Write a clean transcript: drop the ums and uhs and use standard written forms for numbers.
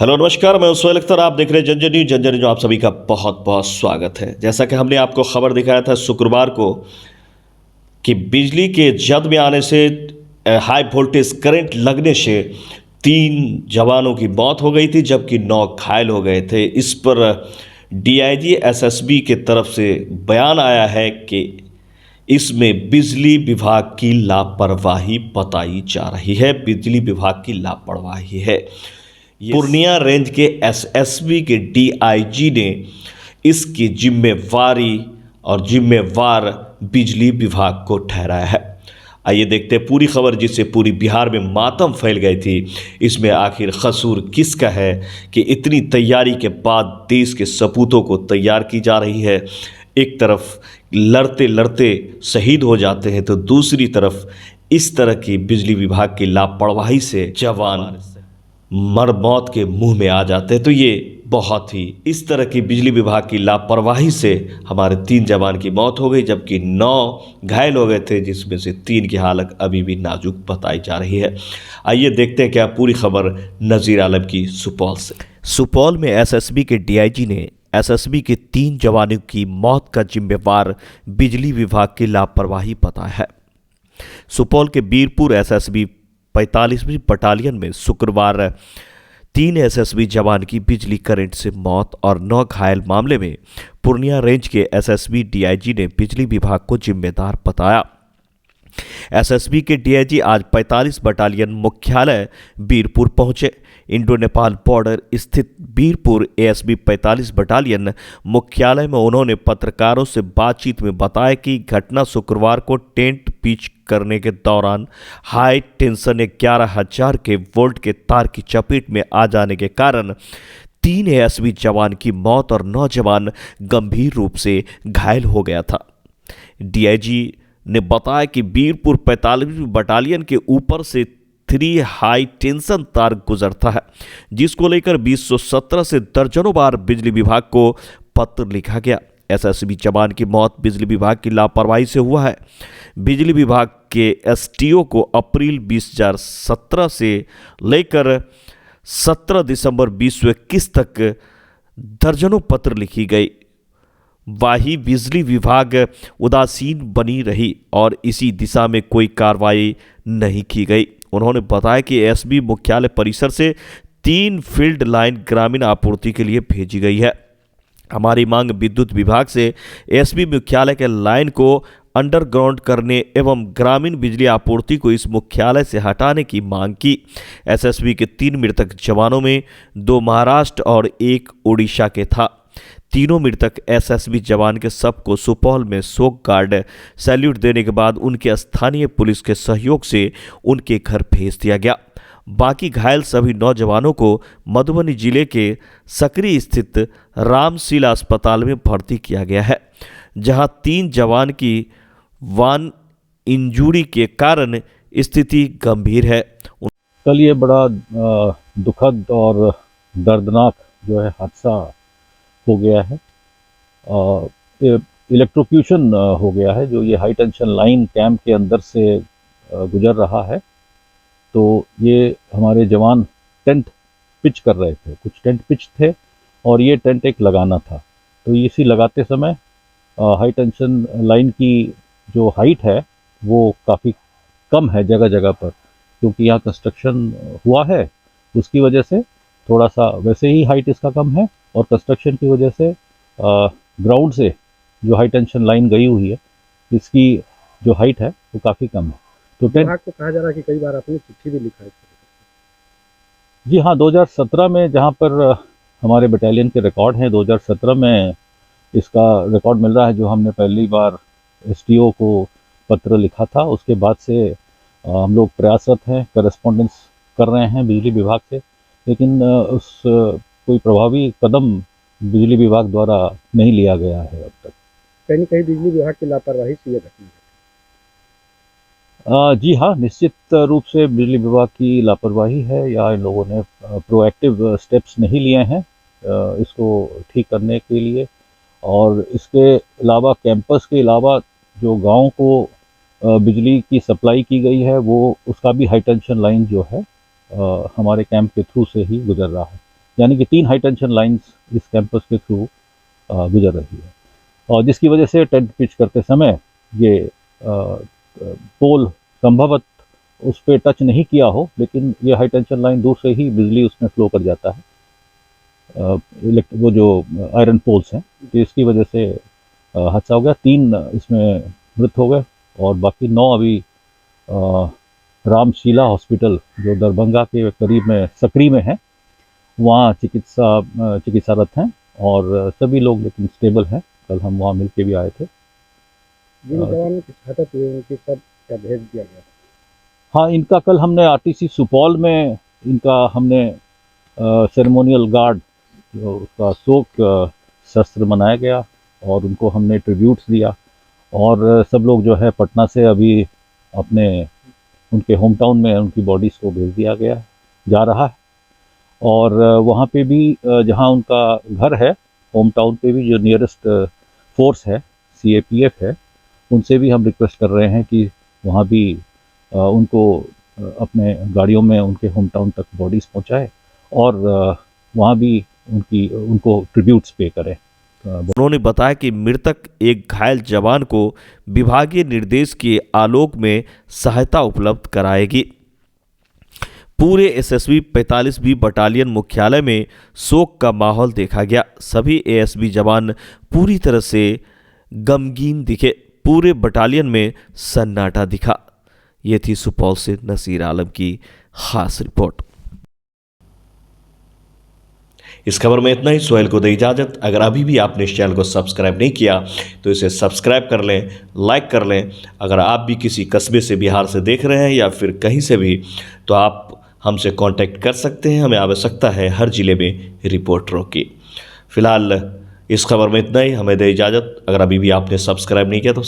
Hello नमस्कार, मैं सुहेल अख्तर। आप देख रहे हैं जंजर न्यूज। जंजर न्यूज आप सभी का बहुत बहुत स्वागत है। जैसा कि हमने आपको खबर दिखाया था शुक्रवार को कि बिजली के जद में आने से हाई वोल्टेज करंट लगने से 3 जवानों की मौत हो गई थी, जबकि 9 घायल हो गए थे। इस पर डीआईजी एसएसबी के तरफ से बयान आया है कि इसमें बिजली विभाग की लापरवाही बताई जा रही है। बिजली विभाग की लापरवाही है। पूर्णिया रेंज के एसएसबी के डीआईजी ने इसकी जिम्मेवारी और जिम्मेवार बिजली विभाग को ठहराया है। आइए देखते हैं पूरी खबर, जिससे पूरी बिहार में मातम फैल गई थी। इसमें आखिर कसूर किसका है कि इतनी तैयारी के बाद देश के सपूतों को तैयार की जा रही है। एक तरफ लड़ते लड़ते शहीद हो जाते हैं, तो दूसरी तरफ इस तरह की बिजली विभाग की लापरवाही से जवान मौत के मुंह में आ जाते हैं। तो ये बहुत ही इस तरह की बिजली विभाग की लापरवाही से हमारे 3 जवान की मौत हो गई, जबकि 9 घायल हो गए थे, जिसमें से 3 की हालत अभी भी नाजुक बताई जा रही है। आइए देखते हैं क्या पूरी खबर नज़ीर आलम की सुपौल से। सुपौल में एसएसबी के डीआईजी ने एसएसबी के 3 जवानों की मौत का जिम्मेवार बिजली विभाग की लापरवाही बताया है। सुपौल के बीरपुर एसएसबी 45वीं बटालियन में शुक्रवार 3 एसएसबी जवान की बिजली करंट से मौत और 9 घायल मामले में पूर्णिया रेंज के एसएसबी डीआईजी ने बिजली विभाग को जिम्मेदार बताया। एसएसबी के डीआईजी आज 45 बटालियन मुख्यालय बीरपुर पहुंचे। इंडो नेपाल बॉर्डर स्थित बीरपुर एएसबी 45 बटालियन मुख्यालय में उन्होंने पत्रकारों से बातचीत में बताया कि घटना शुक्रवार को टेंट पिच करने के दौरान हाई टेंशन 11,000 के वोल्ट के तार की चपेट में आ जाने के कारण 3 एएसबी जवान की मौत और 9 जवान गंभीर रूप से घायल हो गया था। डीआईजी ने बताया कि बीरपुर 45वीं बटालियन के ऊपर से 3 हाई टेंशन तार गुजरता है, जिसको लेकर 2017 से दर्जनों बार बिजली विभाग को पत्र लिखा गया। एसएसबी जवान की मौत बिजली विभाग की लापरवाही से हुआ है। बिजली विभाग के एसटीओ को अप्रैल 2017 से लेकर 17 दिसंबर 2021 तक दर्जनों पत्र लिखी गई। वही बिजली विभाग उदासीन बनी रही और इसी दिशा में कोई कार्रवाई नहीं की गई। उन्होंने बताया कि एसबी मुख्यालय परिसर से 3 फील्ड लाइन ग्रामीण आपूर्ति के लिए भेजी गई है। हमारी मांग विद्युत विभाग से एसबी मुख्यालय के लाइन को अंडरग्राउंड करने एवं ग्रामीण बिजली आपूर्ति को इस मुख्यालय से हटाने की मांग की। एसएसबी के 3 मृतक जवानों में 2 महाराष्ट्र और 1 उड़ीसा के था। तीनों मृतक एसएसबी जवान के शव को सुपौल में शोक गार्ड सैल्यूट देने के बाद उनके स्थानीय पुलिस के सहयोग से उनके घर भेज दिया गया। बाकी घायल सभी नौजवानों को मधुबनी जिले के सकरी स्थित रामशीला अस्पताल में भर्ती किया गया है, जहां 3 जवान की वान इंजरी के कारण स्थिति गंभीर है। कल ये बड़ा दुखद और दर्दनाक जो है हादसा हो गया है। इलेक्ट्रोक्यूशन हो गया है, जो ये हाई टेंशन लाइन कैंप के अंदर से गुजर रहा है। तो ये हमारे जवान टेंट पिच कर रहे थे, कुछ टेंट पिच थे और ये टेंट एक लगाना था। तो इसी लगाते समय हाई टेंशन लाइन की जो हाइट है वो काफ़ी कम है जगह जगह पर, क्योंकि यहाँ कंस्ट्रक्शन हुआ है। उसकी वजह से थोड़ा सा वैसे ही हाइट इसका कम है और कंस्ट्रक्शन की वजह से ग्राउंड से जो हाई टेंशन लाइन गई हुई है, इसकी जो हाइट है वो काफ़ी कम है। तो विभाग को कहा जा रहा है कि कई बार आपने चिट्ठी भी लिखा है। जी हाँ, 2017 में जहाँ पर हमारे बटालियन के रिकॉर्ड हैं, 2017 में इसका रिकॉर्ड मिल रहा है, जो हमने पहली बार एसटीओ को पत्र लिखा था। उसके बाद से हम लोग प्रयासरत हैं, करस्पॉन्डेंस कर रहे हैं बिजली विभाग से, लेकिन उस कोई प्रभावी कदम बिजली विभाग द्वारा नहीं लिया गया है अब तक। कहीं न कहीं बिजली विभाग की लापरवाही से ये घटना है। जी हाँ, निश्चित रूप से बिजली विभाग की लापरवाही है, या इन लोगों ने प्रोएक्टिव स्टेप्स नहीं लिए हैं इसको ठीक करने के लिए। और इसके अलावा कैंपस के अलावा जो गांव को बिजली की सप्लाई की गई है, वो उसका भी हाई टेंशन लाइन जो है हमारे कैंप के थ्रू से ही गुजर रहा है। यानी कि 3 हाई टेंशन लाइंस इस कैंपस के थ्रू गुजर रही है, और जिसकी वजह से टेंट पिच करते समय ये पोल संभवत उस पर टच नहीं किया हो, लेकिन ये हाई टेंशन लाइन दूर से ही बिजली उसमें फ्लो कर जाता है, वो जो आयरन पोल्स हैं, तो इसकी वजह से हादसा हो गया। 3 इसमें मृत हो गए और बाकी 9 अभी रामशीला हॉस्पिटल जो दरभंगा के करीब में सकरी में है, वहाँ चिकित्सारत हैं और सभी लोग लेकिन स्टेबल हैं। कल हम वहाँ मिल के भी आए थे। जिन जवानों की शहादत हुई उनकी सब क्या भेज दिया गया? हाँ, इनका कल हमने आरटीसी सुपौल में इनका हमने सेरेमोनियल गार्ड जो उसका शोक शस्त्र मनाया गया और उनको हमने ट्रिब्यूट्स दिया, और सब लोग जो है पटना से अभी अपने उनके होम टाउन में उनकी बॉडीज़ को भेज दिया गया जा रहा है। और वहाँ पे भी जहाँ उनका घर है होम टाउन पे भी जो नियरेस्ट फोर्स है CAPF है, उनसे भी हम रिक्वेस्ट कर रहे हैं कि वहाँ भी उनको अपने गाड़ियों में उनके होम टाउन तक बॉडीज़ पहुँचाए और वहाँ भी उनको ट्रिब्यूट्स पे करें। उन्होंने बताया कि मृतक एक घायल जवान को विभागीय निर्देश के आलोक में सहायता उपलब्ध कराएगी। पूरे SSB 45B बटालियन मुख्यालय में शोक का माहौल देखा गया। सभी ASB जवान पूरी तरह से गमगीन दिखे। पूरे बटालियन में सन्नाटा दिखा। ये थी सुपौल से नसीर आलम की खास रिपोर्ट। इस खबर में इतना ही। सोहेल को दे इजाज़त। अगर अभी भी आपने इस चैनल को सब्सक्राइब नहीं किया तो इसे सब्सक्राइब कर लें, लाइक कर लें। अगर आप भी किसी कस्बे से बिहार से देख रहे हैं या फिर कहीं से भी, तो आप हमसे कांटेक्ट कर सकते हैं। हमें आवश्यकता है हर ज़िले में रिपोर्टरों की। फ़िलहाल इस खबर में इतना ही। हमें दे इजाज़त। अगर अभी भी आपने सब्सक्राइब नहीं किया तो